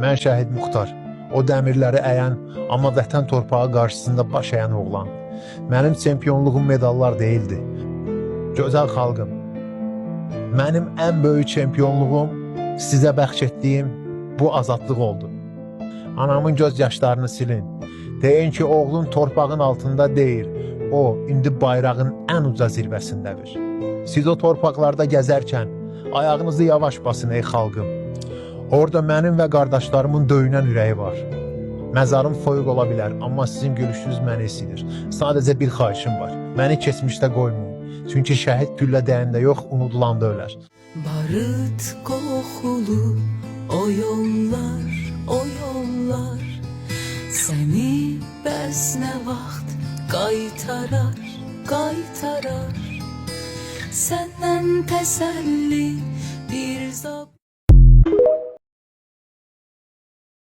Mən Şəhid Muxtar, o dəmirləri əyən, amma vətən torpağı qarşısında baş əyən oğlan. Mənim çempionluğum medallar deyildi. Gözəl xalqım, mənim ən böyük çempionluğum sizə bəxş etdiyim bu azadlıq oldu. Anamın göz yaşlarını silin. Deyin ki, oğlun torpağın altında deyil, o indi bayrağın ən uca zirvəsindədir. Siz o torpaqlarda gəzərkən ayağınızı yavaş basın ey xalqım. Orada mənim və qardaşlarımın döyünən ürəyi var. Məzarım soyuq ola bilər, amma sizin gülüşünüz məni esidir. Sadəcə bir xahişim var, məni keçmişdə qoymayın. Çünki şəhid güllə dəyəndə yox, unudulanda ölər. Barıt qoxulu o yollar, o yollar səni bəs nə vaxt qaytarar, qaytarar. Səndən təsəlli bir zab